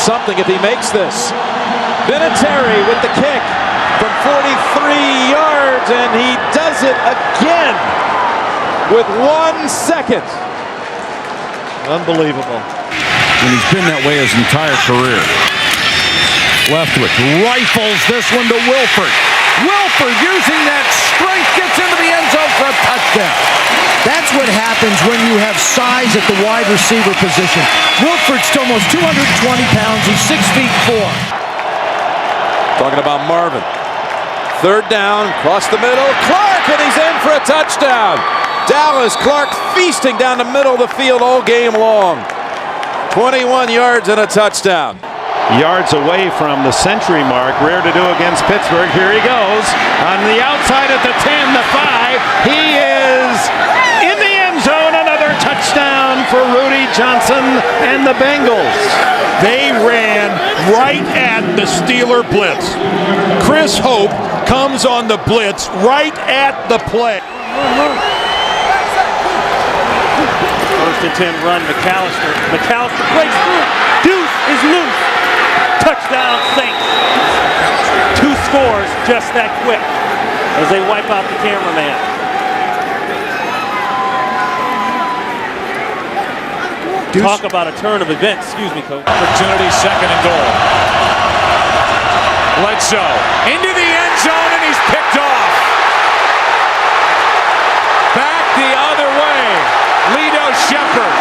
Something if he makes this. Vinatieri with the kick from 43 yards, and he does it again with 1 second. Unbelievable. And he's been that way his entire career. Leftwich rifles this one to Wilford. Wilford using that strength gets into the end zone for a touchdown. That's what happens when you have size at the wide receiver position. Wilford's almost 220 pounds. He's 6 feet 4. Talking about Marvin. Third down, across the middle. Clark, and he's in for a touchdown. Dallas Clark feasting down the middle of the field all game long. 21 yards and a touchdown. Yards away from the century mark. Rare to do against Pittsburgh. Here he goes. On the outside at the 10, the 5. He is in the end zone. Another touchdown for Rudy Johnson and the Bengals. They ran right at the Steeler blitz. Chris Hope comes on the blitz right at the play. First and 10 run, McAllister. McAllister breaks through. Deuce is loose. Touchdown Saints. 2 scores just that quick as they wipe out the cameraman. Deuce. Talk about a turn of events. Excuse me, coach. Opportunity, second and goal. Bledsoe into the end zone, and he's picked off. Back the other way. Lito Shepherd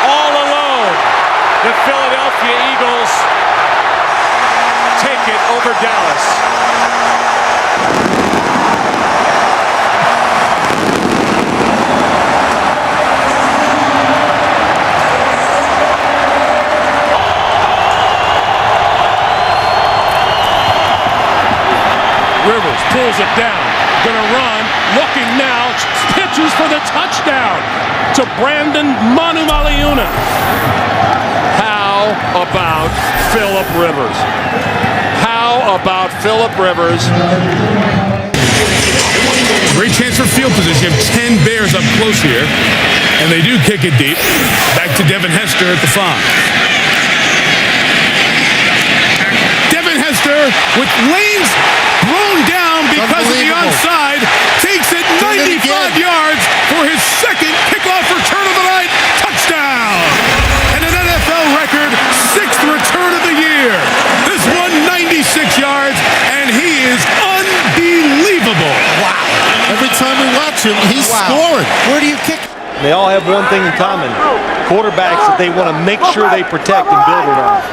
all alone. The Philadelphia Eagles take it over Dallas. Rivers pulls it down. Gonna run. Looking now. Pitches for the touchdown to Brandon Manu Maliuna. How about Phillip Rivers? How about Phillip Rivers? Great chance for field position. You have 10 Bears up close here, and they do kick it deep. Back to Devin Hester at the 5. Devin Hester with lanes thrown down because of the onside. Takes it 95 yards for his second kickoff return of the night. Touchdown! And an NFL record 6th return of the year. This one 96 yards, and he is unbelievable. Wow. Every time we watch him, he's scoring. Where do you kick? They all have one thing in common. Quarterbacks that they want to make sure they protect and build around.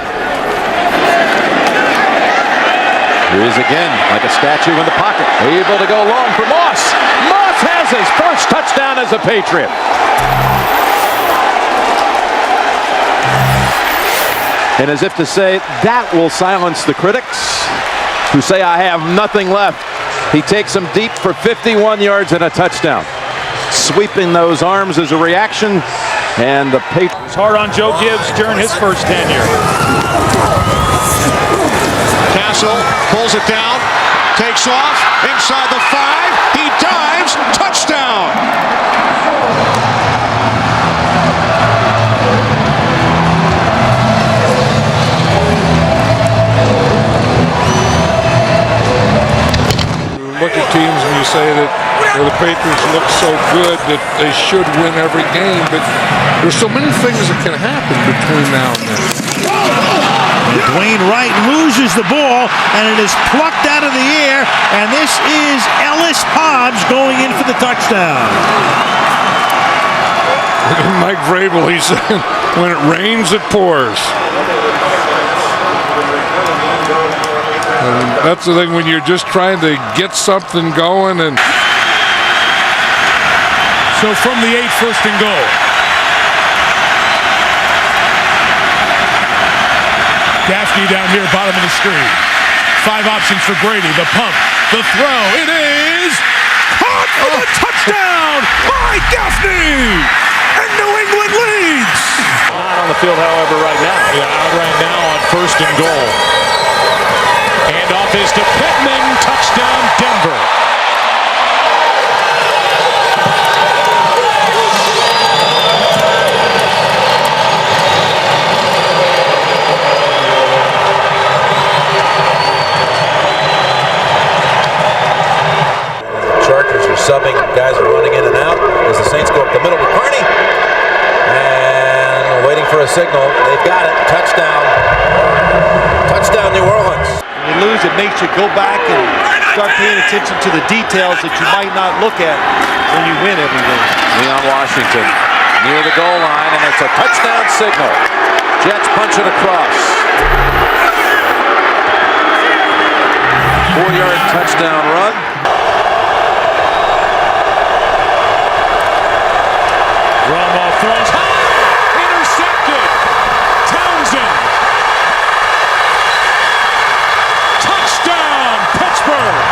Here he is again, like a statue in the pocket. Able to go long for Moss. Moss has his first touchdown as a Patriot. And as if to say, that will silence the critics who say, I have nothing left. He takes them deep for 51 yards and a touchdown. Sweeping those arms as a reaction, and the Patriots. Hard on Joe Gibbs during his first tenure. Castle pulls it down, takes off, inside the 5, he dives, touchdown! Look at teams and you say that the Patriots look so good that they should win every game, but there's so many things that can happen between now and then. Dwayne Wright loses the ball, and it is plucked out of the air, and this is Ellis Hobbs going in for the touchdown. Mike Vrabel, he said, when it rains, it pours. And that's the thing when you're just trying to get something going. And So from the 8, first and goal. Gaffney down here, bottom of the screen. 5 options for Brady. The pump, the throw. It is caught for the touchdown by Gaffney! And New England leads! Not on the field, however, right now. yeah, out right now on first and goal. Handoff is to Pittman. Touchdown, Denver. Guys are running in and out as the Saints go up the middle with Carney. And waiting for a signal. They've got it. Touchdown. Touchdown, New Orleans. When you lose, it makes you go back and start paying attention to the details that you might not look at when you win everything. Leon Washington near the goal line, and it's a touchdown signal. Jets punch it across. 4-yard touchdown run. Romo throws high, intercepted. Townsend. Touchdown, Pittsburgh.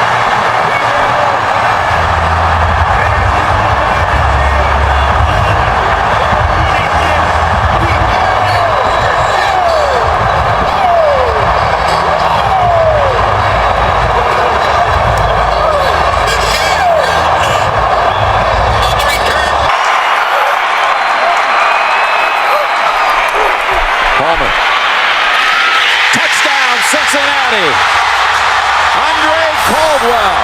Palmer. Touchdown, Cincinnati. Andre Caldwell.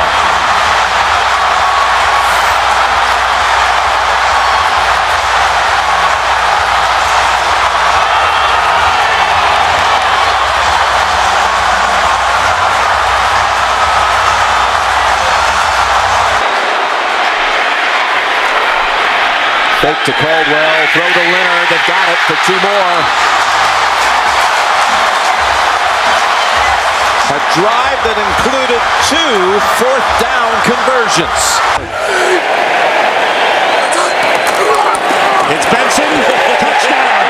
Fake to Caldwell, throw to Leonard, they've got it for 2 more. A drive that included 2 fourth-down conversions. It's Benson, touchdown.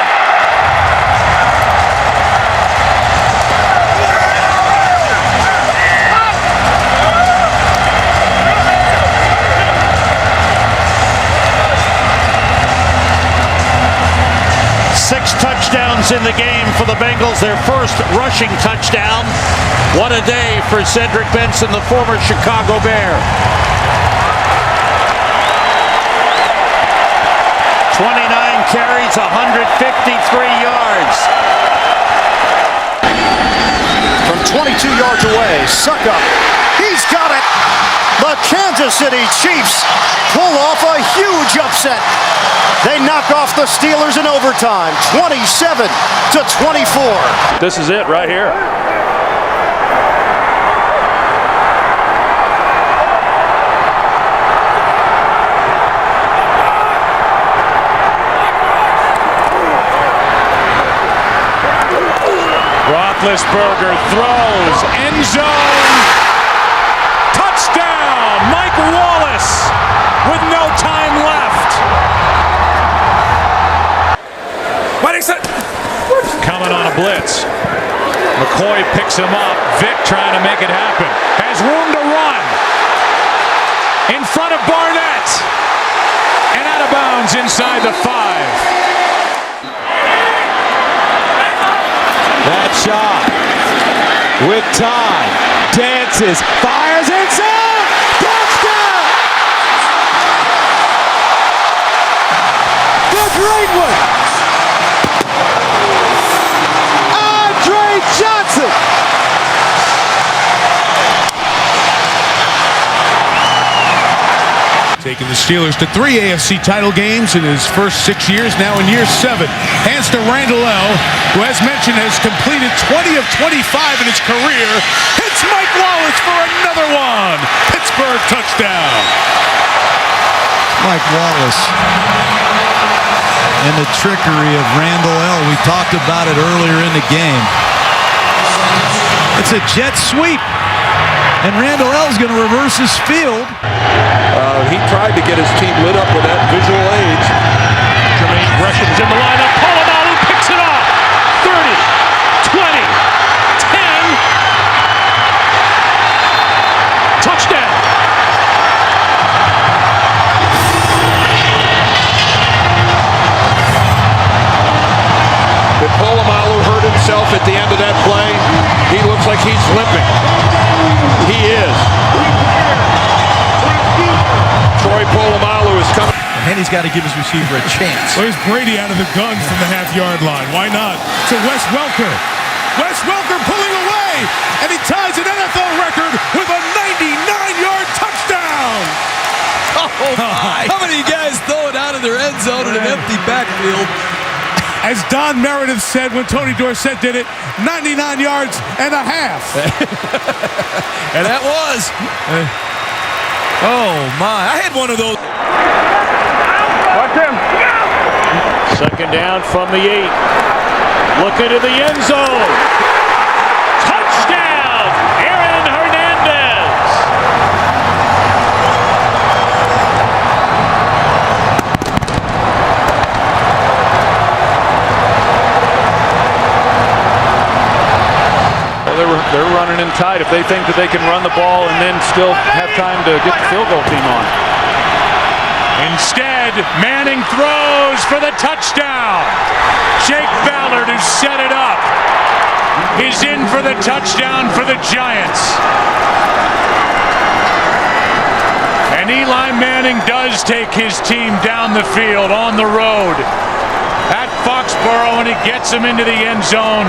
Six touchdowns in the game for the Bengals, their first rushing touchdown. What a day for Cedric Benson, the former Chicago Bear. 29 carries, 153 yards. From 22 yards away, Suckup, he's got it. The Kansas City Chiefs pull off a huge upset. They knock off the Steelers in overtime, 27-24. This is it right here. Roethlisberger throws, end zone, touchdown, Mike Wallace with no time left. Coming on a blitz. McCoy picks him up. Vic trying to make it happen. Has room to run. In front of Barnett. And out of bounds inside the 5. That shot with time. Dances. Fires inside. Touchdown. The great one. Johnson. Taking the Steelers to 3 AFC title games in his first 6 years, now in year 7. Hands to Randall L., who, as mentioned, has completed 20 of 25 in his career. Hits Mike Wallace for another one. Pittsburgh touchdown. Mike Wallace. And the trickery of Randall L. We talked about it earlier in the game. It's a jet sweep, and Randall L. is going to reverse his field. He tried to get his team lit up with that visual aids. Jermaine Gresham's in the lineup. Polamalu picks it off. 30, 20, 10. Touchdown. Did Polamalu hurt himself at the end of that play? He looks like he's limping. He is. Troy Polamalu is coming. Henny's got to give his receiver a chance. Where's Brady out of the gun from the half-yard line? Why not? To Wes Welker. Wes Welker pulling away, and he ties an NFL record with a 99-yard touchdown. How many guys throw it out of their end zone in an empty backfield? As Don Meredith said when Tony Dorsett did it, 99 yards and a half. And that was. Oh, my. I had one of those. Watch him. Second down from the 8. Looking to the end zone. Touchdown, Aaron Hernandez. Well, they're running in tight if they think that they can run the ball and then still have time to get the field goal team on. Instead, Manning throws for the touchdown. Jake Ballard, who set it up, is in for the touchdown for the Giants. And Eli Manning does take his team down the field on the road at Foxborough, and he gets them into the end zone.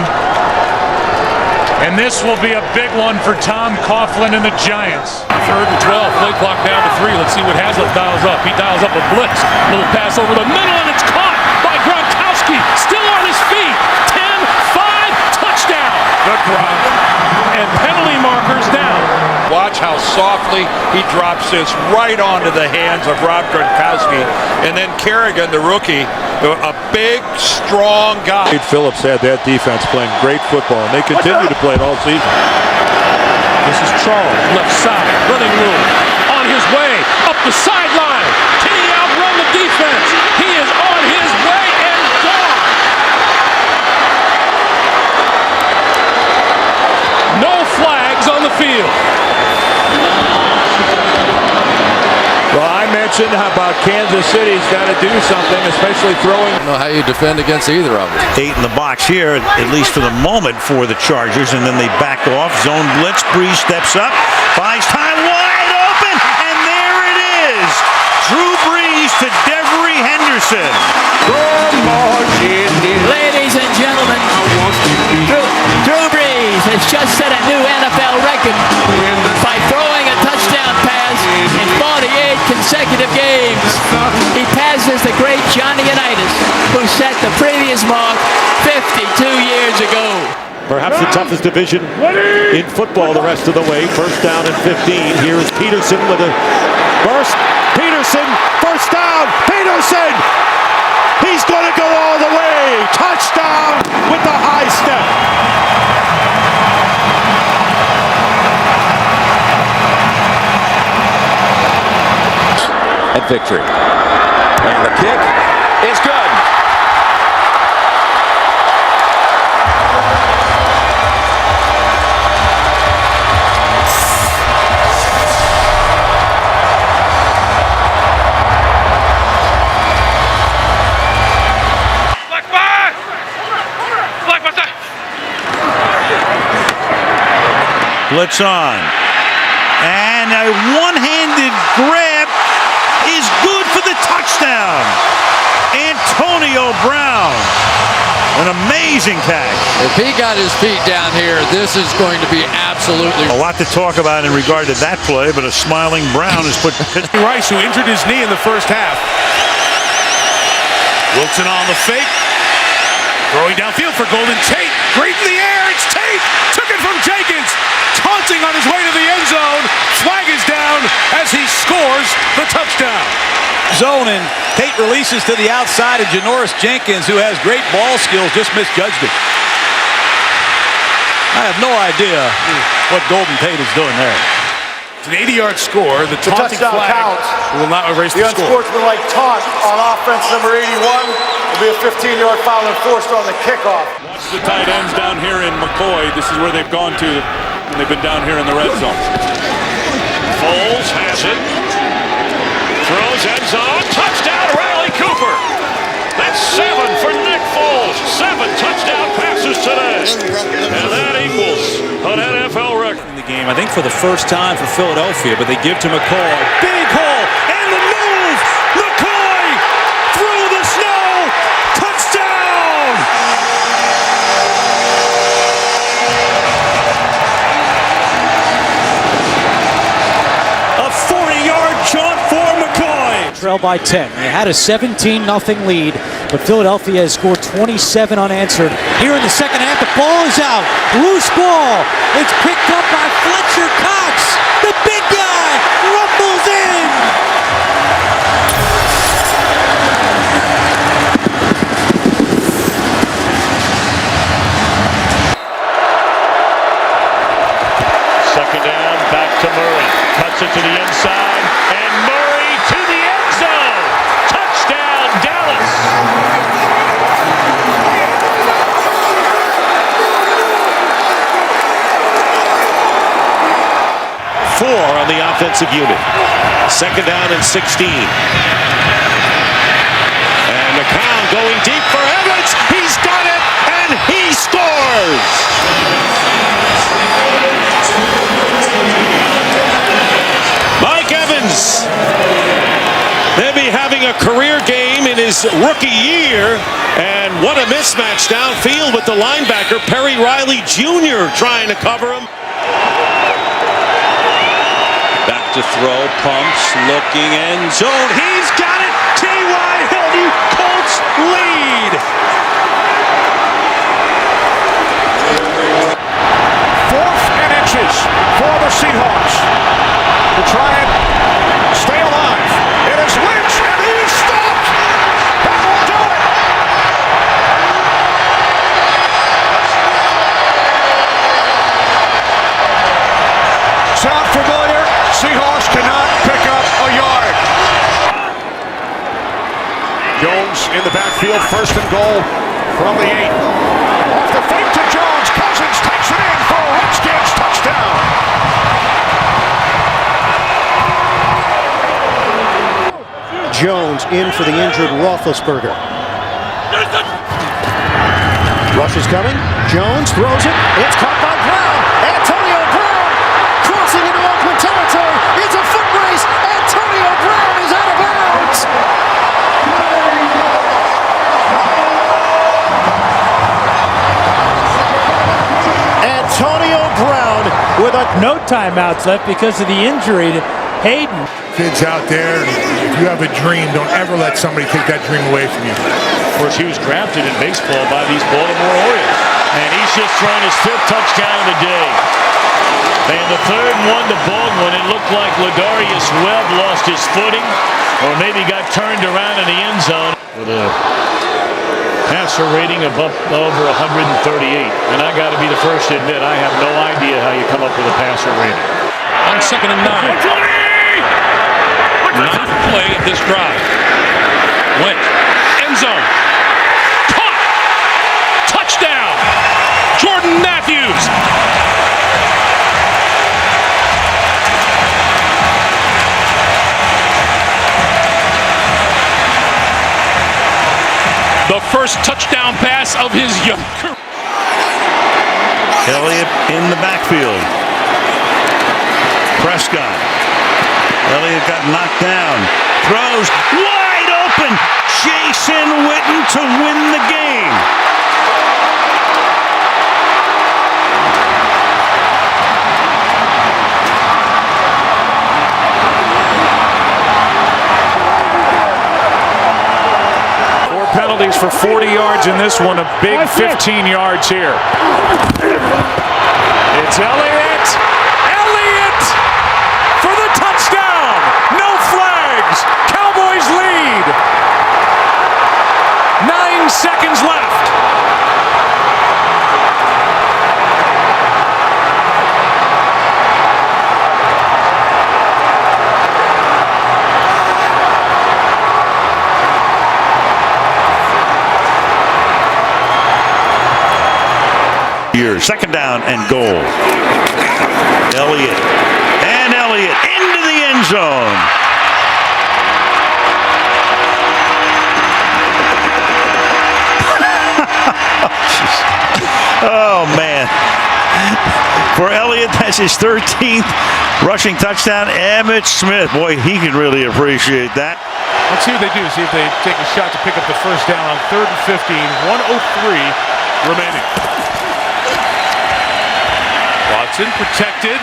And this will be a big one for Tom Coughlin and the Giants. 3rd and 12, play clock down to 3. Let's see what Hazlitt dials up. He dials up a blitz. Little pass over the middle, and it's caught by Gronkowski. Still on his feet. 10-5, touchdown. Good drop. And penalty markers down. Watch how softly he drops this right onto the hands of Rob Gronkowski. And then Kerrigan, the rookie, a big, strong guy. Phillips had that defense playing great football, and they continue to play it all season. This is Charles, left side, running room. On his way, up the sideline. Can he outrun the defense? He is on his way and gone. No flags on the field. Well, I mentioned how about Kansas City's got to do something, especially throwing. I don't know how you defend against either of them. 8 in the box here, at least for the moment, for the Chargers, and then they back off. Zone blitz. Breeze steps up, buys time, wide open, and there it is. Drew Brees to Devery Henderson. Ladies and gentlemen, Drew Brees has just set a new NFL record by throwing a touchdown pass in 48 consecutive games. He passes the great Johnny Unitas, who set the previous mark 52 years ago. Perhaps the toughest division in football the rest of the way. First down and 15. Here is Peterson with a burst. Peterson, first down. Peterson! He's going to go all the way. Touchdown with the high step. And victory. And the kick is good. Blitz on. And a one-handed grab is good for the touchdown. Antonio Brown. An amazing catch. If he got his feet down here, this is going to be absolutely. A lot to talk about in regard to that play, but a smiling Brown has put Rice, who injured his knee in the first half. Wilson on the fake. Throwing downfield for Golden Tate. Great in the air. It's Tate. Took it from Jenkins. Taunting on his way to the end zone. Flag is down as he scores the touchdown. Zone, and Tate releases to the outside, and Janoris Jenkins, who has great ball skills, just misjudged it. I have no idea what Golden Tate is doing there. It's an 80-yard score. The taunting flag counts. will not erase the score. unsportsmanlike taunt on offense number 81 will be a 15-yard foul enforced on the kickoff. Watch the tight ends down here in McCoy. This is where they've gone to, and they've been down here in the red zone. Foles has it. Throws end zone. Touchdown, Riley Cooper. That's 7 for Nick Foles. 7 touchdown passes today. And that equals an NFL record. In the game, I think for the first time for Philadelphia, but they give to McCoy. Big hole, and the move! McCoy through the snow! Touchdown! A 40-yard jaunt for McCoy. trail by 10. They had a 17-0 lead, but Philadelphia has scored 27 unanswered. Here in the second half, the ball is out. Loose ball. It's picked up by Fletcher Cox. The big guy rumbles in. Second down, back to Murray. Cuts it to the inside, and Murray to the end zone. Touchdown, Dallas. 4 on the offensive unit. Second down and 16. And McCown going deep for Evans. He's got it, and he scores. Mike Evans. They'll be having a career game in his rookie year. And what a mismatch downfield with the linebacker, Perry Riley Jr. trying to cover him. Back to throw, pumps, looking, end zone. He's got it. T.Y. Hilton, Colts lead. 4th and inches for the Seahawks to try and stay alive. It is Lynch, and he's stopped. That will do it. Sound familiar? Seahawks cannot pick up a yard. Jones in the backfield, 1st and goal from the 8. Off the fake to Jones. Cousins takes it in for a Redskins touchdown. Jones in for the injured Roethlisberger. Rush is coming. Jones throws it. It's caught by Brown. Antonio Brown crossing into Oakland territory. It's a foot race. Antonio Brown is out of bounds. Antonio Brown with a No timeouts left because of the injury to Hayden. Kids out there, if you have a dream, don't ever let somebody take that dream away from you. Of course, he was drafted in baseball by these Baltimore Orioles. And he's just thrown his 5th touchdown of the day. And the 3rd one to Baldwin, it looked like Ladarius Webb lost his footing or maybe got turned around in the end zone. With a passer rating of up over 138. And I got to be the first to admit, I have no idea how you come up with a passer rating. On 2nd and 9. Ninth play of this drive. Went. End zone. Caught. Touchdown. Jordan Matthews. The first touchdown pass of his young career. Elliott in the backfield. Prescott. Elliott got knocked down. Throws wide open. Jason Witten to win the game. Penalties for 40 yards in this one, a big 15 yards here. It's Elliott. Elliott for the touchdown. No flags. Cowboys lead. 9 seconds left. Here, 2nd down and goal. Elliott. And Elliott into the end zone. Oh, man. For Elliott, that's his 13th rushing touchdown. Emmitt Smith, boy, he can really appreciate that. Let's see what they do. See if they take a shot to pick up the first down on 3rd and 15. 1:03 remaining. Watson protected,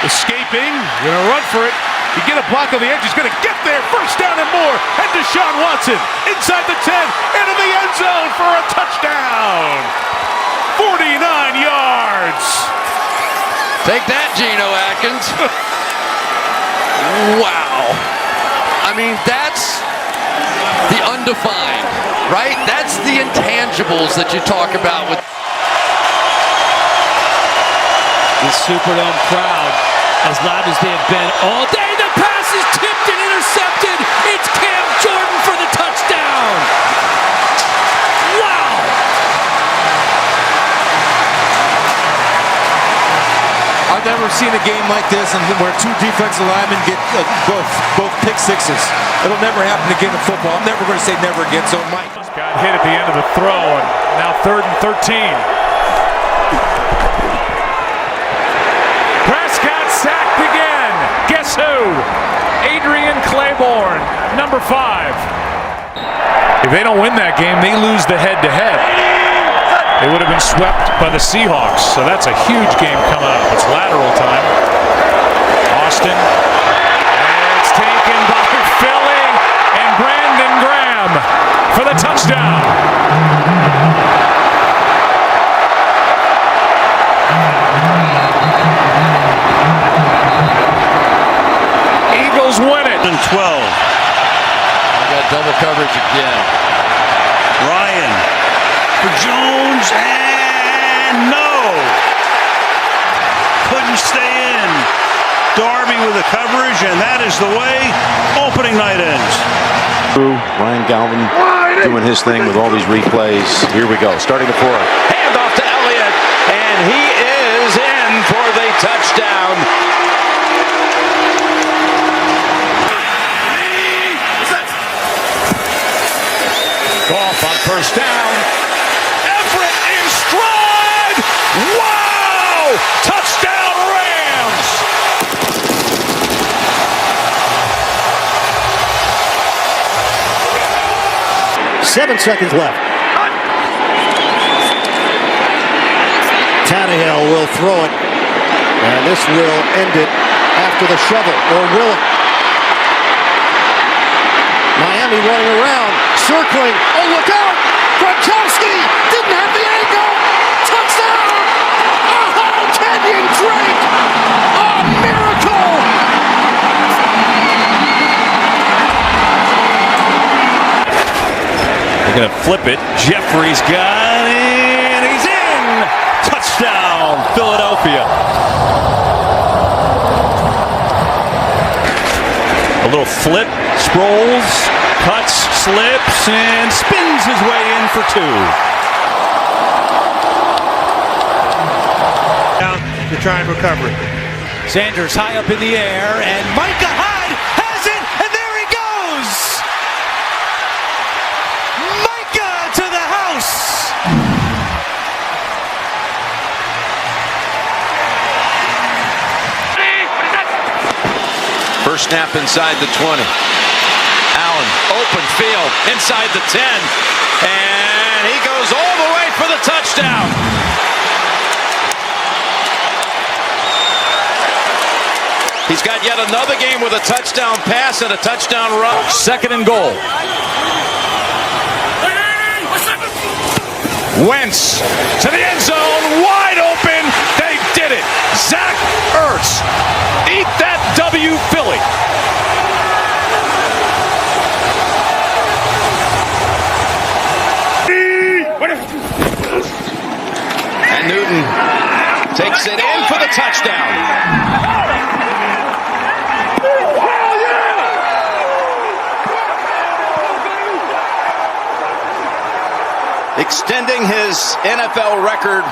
escaping, gonna run for it. You get a block on the edge, he's going to get there. First down and more. And Deshaun Watson inside the 10, into the end zone for a touchdown. 49 yards. Take that, Geno Atkins. Wow. I mean, that's the undefined, right? That's the intangibles that you talk about with the Superdome crowd, as loud as they have been all day. The pass is tipped and intercepted. It's Cam Jordan for the touchdown. Wow. I've never seen a game like this and where two defensive linemen get both pick sixes. It'll never happen again in football. I'm never going to say never again. So Mike got hit at the end of the throw, and now 3rd and 13. Prescott sacked again. Guess who? Adrian Claiborne, number 5. If they don't win that game, they lose the head-to-head. They would have been swept by the Seahawks, so that's a huge game coming up. It's lateral time. Austin. It's taken by Philly and Brandon Graham for the touchdown. Eagles win it. And 12. I got double coverage again. Ryan for Jones, and no. Couldn't stay in. Darby with the coverage, and that is the way opening night ends. Ryan Galvin doing his thing with all these replays. Here we go. Starting the 4. Hand off to Elliott, and he is in for the touchdown. Goff on first down. Everett in stride. Wow! Touchdown Rams! 7 seconds left. Tannehill will throw it, and this will end it after the shovel, or will it? Miami running around, circling. Oh, look out! Gronkowski didn't have the angle. Touchdown! Oh, Kenyon Drake! A miracle! They're going to flip it. Jeffrey's got it, and he's in! Touchdown, Philadelphia. A little flip, Sproles, cuts, slips, and spins his way in for 2. Down to try and recover it. Sanders high up in the air, and Micah Hyde has it, and there he goes! Micah to the house! First snap inside the 20. Allen, open field, inside the 10. And he goes all the way for the touchdown. He's got yet another game with a touchdown pass and a touchdown run. 2nd and goal. Wentz to the end zone, wide open. They did it. Zach Ertz. Eat that W, Philly. And Newton takes it in for the touchdown. Extending his NFL record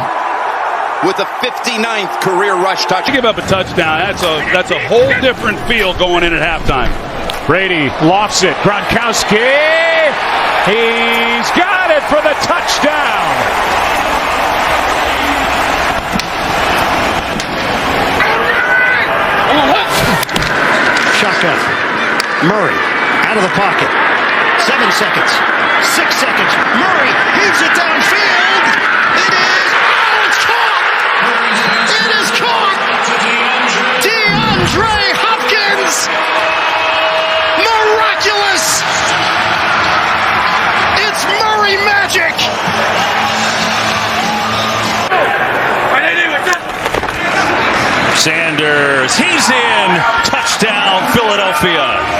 with a 59th career rush touchdown. To give up a touchdown, that's a whole different feel going in at halftime. Brady lofts it. Gronkowski. He's got it for the touchdown. Shotgun. Murray out of the pocket. 7 seconds. 6 seconds. Murray heaves it downfield. It is. Oh, it's caught. It is caught. DeAndre Hopkins Sanders, he's in. Touchdown, Philadelphia.